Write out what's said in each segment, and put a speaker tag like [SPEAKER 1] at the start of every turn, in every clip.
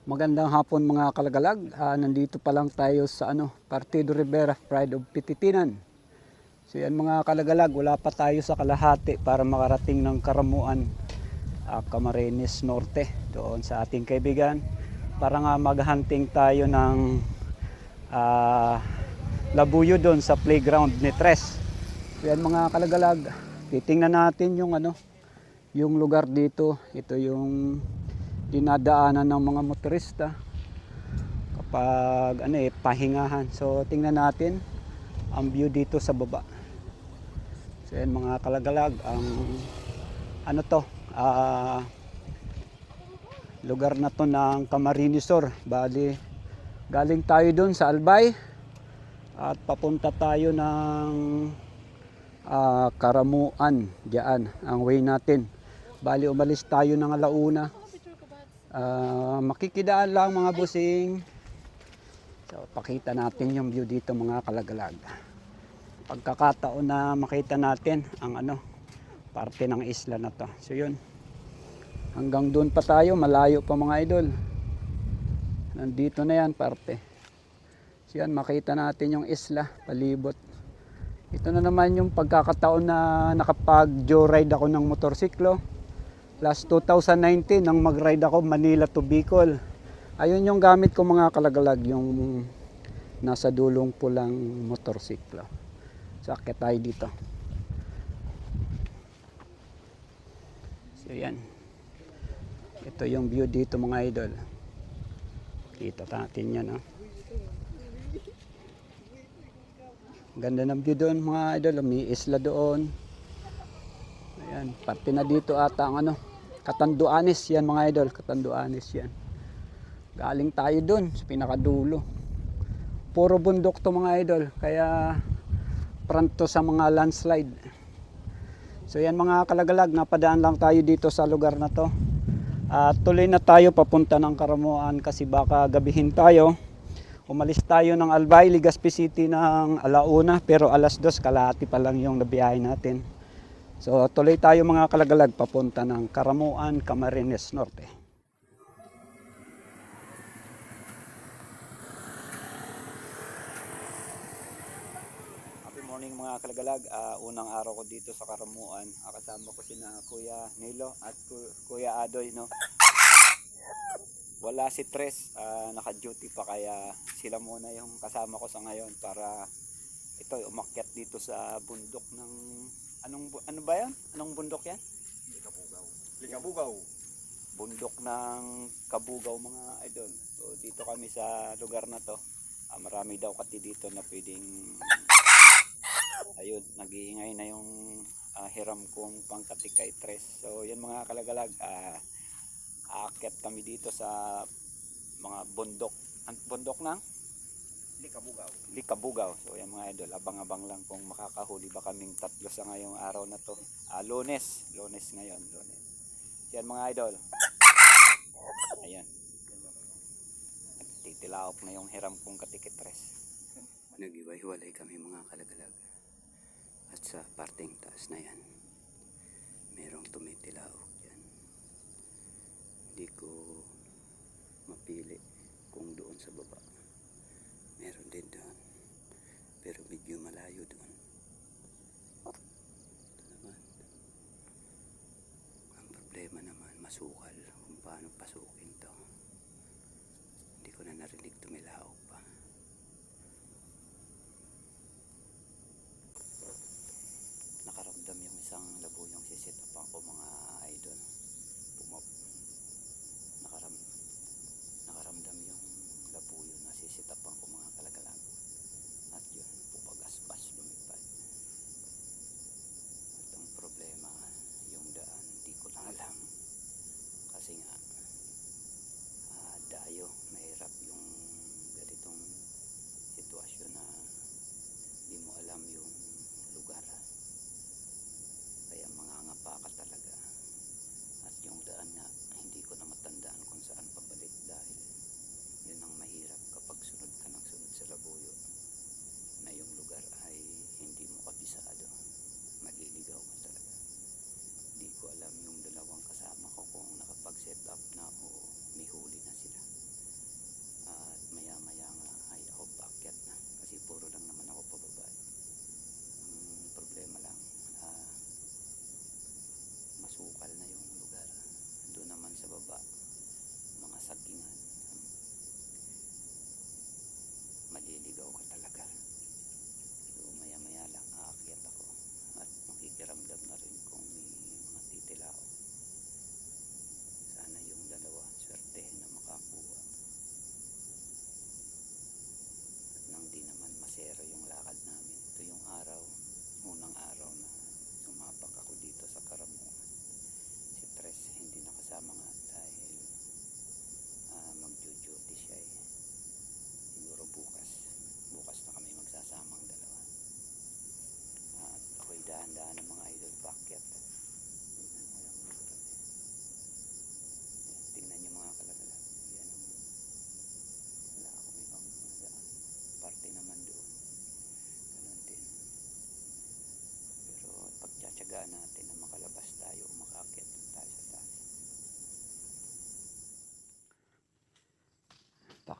[SPEAKER 1] Magandang hapon mga kalagalag. Nandito pa lang tayo sa Partido Rivera, Pride of Pititinan. So yan mga kalagalag, wala pa tayo sa kalahati para makarating ng Karamuan, Camarines Norte, doon sa ating kaibigan. Para nga maghunting tayo ng labuyo doon sa playground ni Tres. So yan mga kalagalag, titingnan natin yung lugar dito. Ito yung dinadaanan ng mga motorista kapag pahingahan. So tingnan natin ang view dito sa baba. So yan mga kalagalag, ang lugar na to ng Camarines Sur. Bali galing tayo doon sa Albay at papunta tayo ng Karamuan. Diyan ang way natin. Bali umalis tayo ng alauna. Makikidaan lang mga busing. So pakita natin yung view dito mga kalagalag. Pagkakataon na makita natin ang parte ng isla na to. So yun, hanggang doon pa tayo, malayo pa mga idol. Nandito na yan parte. So yan, makita natin yung isla palibot. Ito na naman yung pagkakataon na nakapag-joyride ako ng motorsiklo. Last 2019 nang mag-ride ako Manila to Bicol. Ayun yung gamit ko mga kalagalag, yung nasa dulong pulang motorsiklo. So akit tayo dito. So yan. Ito yung view dito mga idol. Kita natin yan. Ganda ng view doon mga idol. May isla doon. Ayan, parte na dito ata ang Catanduanes yan mga idol, Catanduanes yan. Galing tayo dun sa pinakadulo. Puro bundok to mga idol, kaya pranto sa mga landslide. So yan mga kalagalag, napadaan lang tayo dito sa lugar na to. Tuloy na tayo papunta ng Karamuan kasi baka gabihin tayo. Umalis tayo ng Albay, Legazpi City ng alauna, pero alas 2 kalahati pa lang yung nabiyahe natin. So tuloy tayo mga kalagalag papunta ng Karamuan, Camarines Norte. Happy morning mga kalagalag. Unang araw ko dito sa Karamuan. Kasama ko sina Kuya Nilo at Kuya Adoy. Wala si Tres, naka-duty pa, kaya sila muna yung kasama ko sa ngayon para ito umakyat dito sa bundok ng ano ba yan? Anong bundok yan? Likabugaw. Bundok ng Kabugaw mga idol. So dito kami sa lugar na to. Marami daw kati dito na pwedeng ayun, nag-iingay na yung hiram kong pangkati kay Tres. So yan mga kalagalag, aakyat kami dito sa mga bundok. Bundok ng Likabugaw. So yan mga idol, abang-abang lang kung makakahuli ba kaming tatlo sa ngayong araw na to. Lunes ngayon, Lunes. Yan mga idol. Ayan. Nagtitilaok na yung hiram kong katikitres. Nag-iwalay kami mga kalagalag. At sa parteng taas na yan, merong tumitilaok yan. Hindi ko mapili kung doon sa baba. Meron din doon, pero medyo malayo doon. Ito naman, ang problema naman, masukal kung paano pasukin to. Hindi ko na narinig tumilaok pa. Nakaramdam yung isang labuyong sisitapan ko mga idol. Nakaramdam yung labuyo na sisitapan ko mga kalagalang.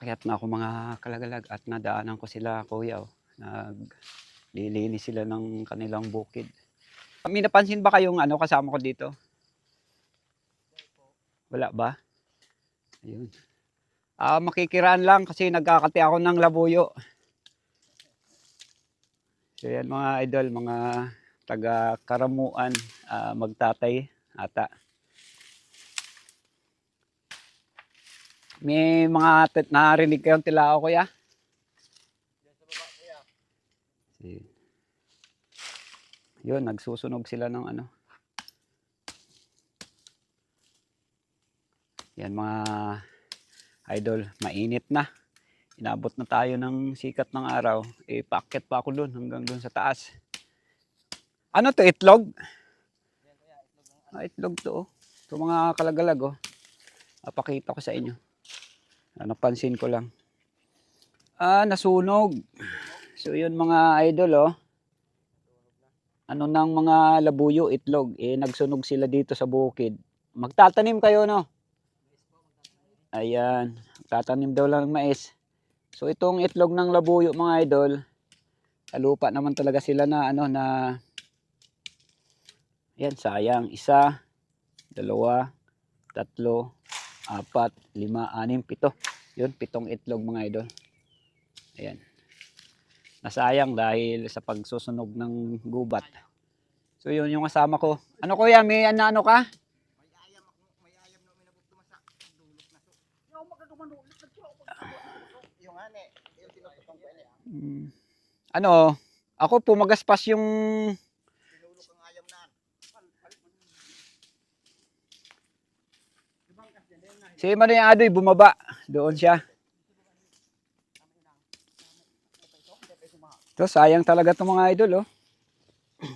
[SPEAKER 1] Akyat na ako mga kalagalag at nadaanan ko sila kuya. Oh. Naglilinis sila ng kanilang bukid. May napansin ba kayong ano kasama ko dito? Wala ba? Ayun. Makikiraan lang kasi nagkakati ako ng labuyo. So yan mga idol, mga taga Karamuan, magtatay ata. May mga narinig kayong tilao kuya? Yun, nagsusunog sila ng ano. Yan mga idol, mainit na. Inabot na tayo ng sikat ng araw. Paakyat pa ako doon hanggang doon sa taas. Ano to, itlog? Itlog to. Oh. Ito mga kalagalag. Oh. Papakita ko sa inyo. Napansin ko lang. Nasunog. So yun mga idol. Oh. Ano nang mga labuyo, itlog. Nagsunog sila dito sa bukid. Magtatanim kayo, no? Ayan. Tatanim daw lang ng mais. So itong itlog ng labuyo mga idol, sa lupa naman talaga sila na ano na yan, sayang. 1, 2, 3, 4, 5, 6, 7. Yun, 7 itlog mga idol. Ayan. Nasayang dahil sa pagsusunog ng gubat. So yun yung kasama ko. Ano kuya, may ano ka? Ano, ako pumagaspas yung si Manoy Adoy bumaba doon siya. So sayang talaga itong mga idol oh.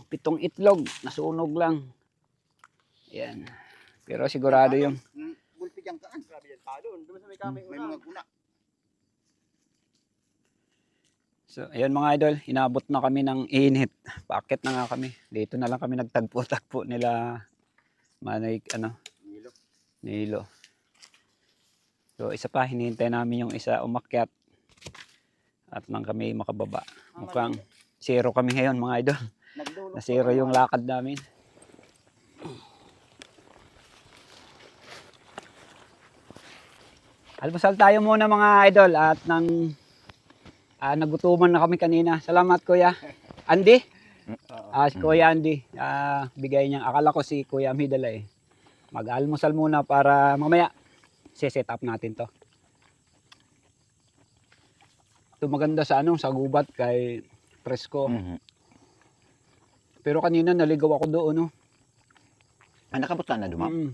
[SPEAKER 1] 7 itlog, nasunog lang. Yan. Pero sigurado yung may mga guna. So, ayun mga idol, inabot na kami ng init. Paakyat na nga kami. Dito na lang kami nagtagpo-tagpo nila Manay, Nilo. So, isa pa, hinihintay namin yung isa umakyat. At nang kami makababa. Mukhang 0 kami ngayon mga idol. Na 0 yung lakad namin. Almusal tayo muna mga idol at nang nagutuman na kami kanina. Salamat Kuya Andy. Si Kuya Andy, bigay niya. Akala ko si Kuya Amidala eh. Mag-almusal muna para mamaya set up natin to. Ito maganda sa sa gubat kay presko. Pero kanina naligaw ako doon no.
[SPEAKER 2] Nakabot ka na dumam?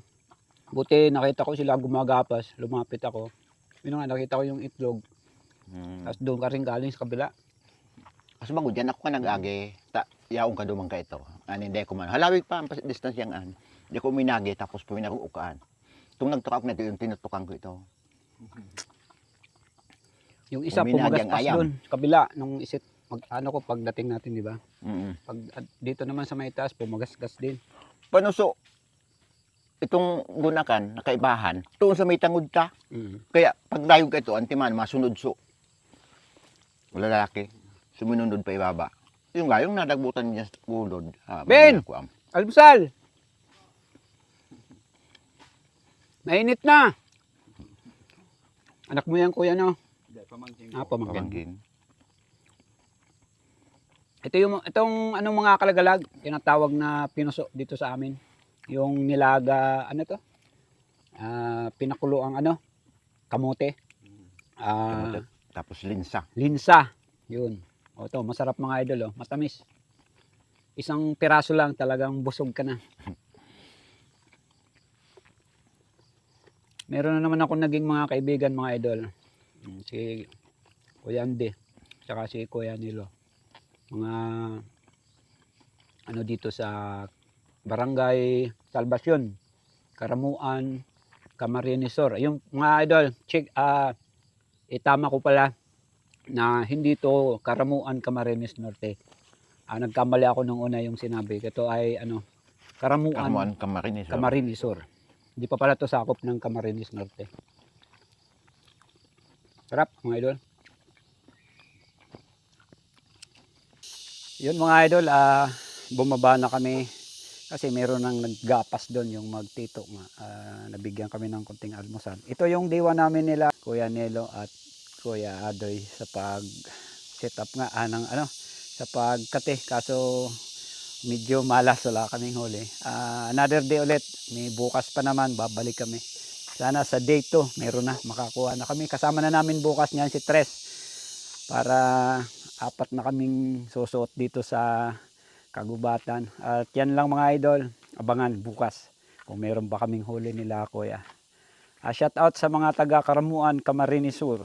[SPEAKER 1] Buti nakita ko sila gumagapas, lumapit ako. Yun nga, nakita ko yung itlog. Tapos doon ka rin galing sa kabila.
[SPEAKER 2] Kasi bago dyan ako ka nag-agi, yaong ka dumang ka ito. Hindi ko man. Halawig pa ang distansiyang Hindi ko minagi tapos puminagukaan. Itong nagtukak na ito, yung tinutukan ko ito.
[SPEAKER 1] Yung isa pumagaspas doon sa kabila. Nung isit, ko pagdating natin, di ba? Pag dito naman sa may taas, pumagasgas din.
[SPEAKER 2] Panuso, itong gunakan, nakaibahan, doon sa may tangod ka. Kaya pag dayog ka ito, antiman, masunod so. Lalaki, sumunod pa ibaba. Yung nga, yung nadagbutan niya sa ulod.
[SPEAKER 1] Ben! Almusal! Mainit na! Anak mo yan kuya no? Pamangkin. Pamangkin. Itong anong mga kalagalag, tinatawag na pinuso dito sa amin. Yung nilaga, pinakulo ang kamote.
[SPEAKER 2] Tapos linsa.
[SPEAKER 1] Linsa. Yun. O ito, masarap mga idol. Matamis. Isang piraso lang, talagang busog ka na. Meron na naman ako naging mga kaibigan mga idol. Si Kuya Andy, saka si Kuya Nilo. Mga dito sa Barangay Salvacion, Karamuan, Camarines Sur. Yung mga idol, itama ko pala na hindi to Karamuan, Camarines Norte. Nagkamali ako nung una yung sinabi. Ito ay Karamuan, Camarines Sur. Hindi pa pala to sakop ng Camarines Norte. Sarap mga idol. Yun mga idol, bumaba na kami kasi meron nang naggapas doon yung magtito nga. Nabigyan kami ng konting almusal. Ito yung diwa namin nila, Kuya Nelo at Kuya Adoy sa pag set up nga ng sa pagkate. Kaso medyo malas, wala kaming huli. Another day ulit, may bukas pa naman, babalik kami. Sana sa day 2 meron na, makakuha na kami. Kasama na namin bukas niyan si Tres para 4 na kaming susuot dito sa kagubatan. At yan lang mga idol, abangan bukas kung meron ba kaming huli nila kuya. Shout out sa mga taga Karamuan, Camarines Sur.